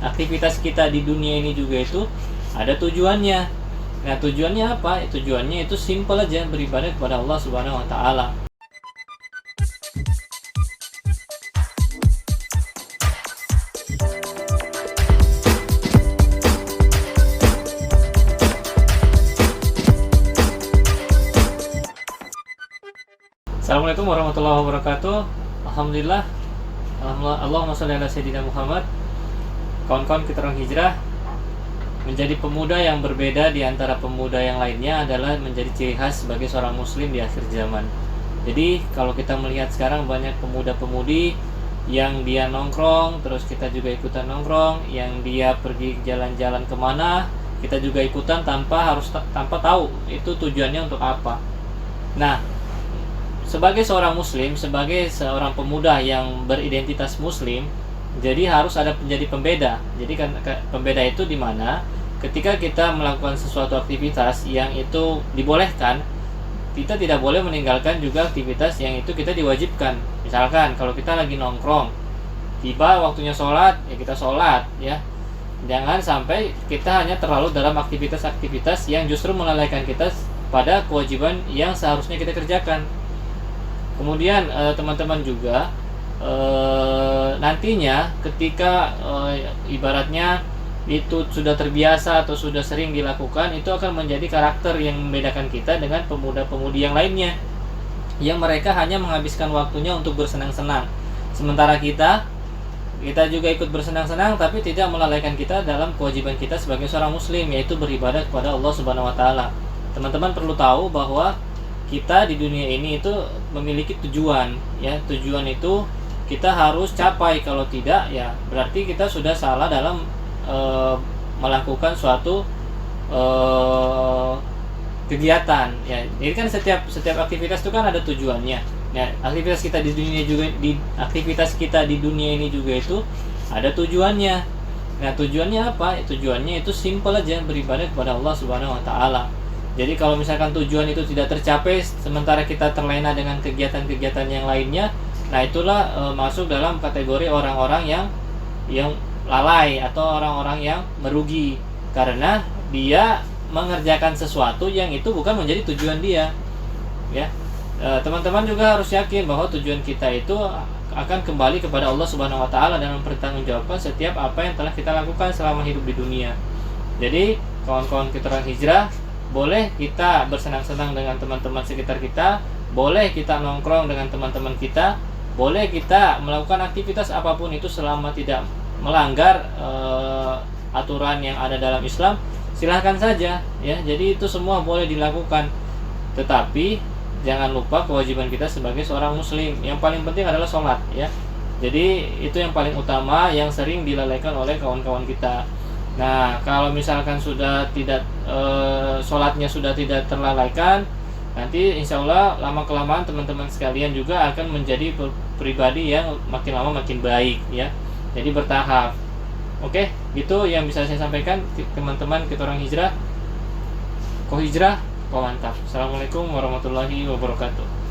aktivitas kita di dunia ini juga itu ada tujuannya. Nah, tujuannya apa? Tujuannya itu simple aja, beribadah kepada Allah Subhanahu wa taala. Assalamualaikum warahmatullahi wabarakatuh. Alhamdulillah. Allahumma sholli ala sayyidina Muhammad. Kawan-kawan kita orang hijrah, menjadi pemuda yang berbeda di antara pemuda yang lainnya adalah menjadi ciri khas sebagai seorang muslim di akhir zaman. Jadi kalau kita melihat sekarang banyak pemuda-pemudi yang dia nongkrong, terus kita juga ikutan nongkrong, yang dia pergi jalan-jalan kemana, kita juga ikutan tanpa tahu itu tujuannya untuk apa. Nah, sebagai seorang muslim, sebagai seorang pemuda yang beridentitas muslim, jadi harus ada menjadi pembeda. Jadi kan pembeda itu di mana ketika kita melakukan sesuatu aktivitas yang itu dibolehkan, kita tidak boleh meninggalkan juga aktivitas yang itu kita diwajibkan. Misalkan kalau kita lagi nongkrong, tiba waktunya sholat, ya kita sholat ya. Jangan sampai kita hanya terlalu dalam aktivitas-aktivitas yang justru melalaikan kita pada kewajiban yang seharusnya kita kerjakan. Kemudian teman-teman juga nantinya ketika ibaratnya itu sudah terbiasa atau sudah sering dilakukan, itu akan menjadi karakter yang membedakan kita dengan pemuda-pemudi yang lainnya, yang mereka hanya menghabiskan waktunya untuk bersenang-senang, sementara kita juga ikut bersenang-senang tapi tidak melalaikan kita dalam kewajiban kita sebagai seorang muslim, yaitu beribadah kepada Allah Subhanahu wa taala. Teman-teman perlu tahu bahwa kita di dunia ini itu memiliki tujuan, ya. Tujuan itu kita harus capai. Kalau tidak, ya berarti kita sudah salah dalam melakukan suatu kegiatan, ya. Jadi kan setiap aktivitas itu kan ada tujuannya. Ya, aktivitas kita di dunia ini juga itu ada tujuannya. Nah, tujuannya apa? Tujuannya itu simple aja, beribadah kepada Allah Subhanahu wa taala. Jadi kalau misalkan tujuan itu tidak tercapai sementara kita terlena dengan kegiatan-kegiatan yang lainnya, nah itulah masuk dalam kategori orang-orang yang lalai atau orang-orang yang merugi karena dia mengerjakan sesuatu yang itu bukan menjadi tujuan dia. Ya, teman-teman juga harus yakin bahwa tujuan kita itu akan kembali kepada Allah Subhanahu wa taala dan mempertanggungjawabkan setiap apa yang telah kita lakukan selama hidup di dunia. Jadi, kawan-kawan kita orang hijrah, boleh kita bersenang-senang dengan teman-teman sekitar kita, boleh kita nongkrong dengan teman-teman kita, boleh kita melakukan aktivitas apapun itu selama tidak melanggar aturan yang ada dalam Islam, silahkan saja ya. Jadi itu semua boleh dilakukan, tetapi jangan lupa kewajiban kita sebagai seorang muslim. Yang paling penting adalah sholat ya. Jadi itu yang paling utama yang sering dilalaikan oleh kawan-kawan kita. Nah, kalau misalkan sudah tidak sholatnya sudah tidak terlalaikan, nanti insya Allah lama-kelamaan teman-teman sekalian juga akan menjadi pribadi yang makin lama makin baik ya. Jadi bertahap. Oke, gitu yang bisa saya sampaikan teman-teman kita orang hijrah. Ko hijrah, ko mantap. Assalamualaikum warahmatullahi wabarakatuh.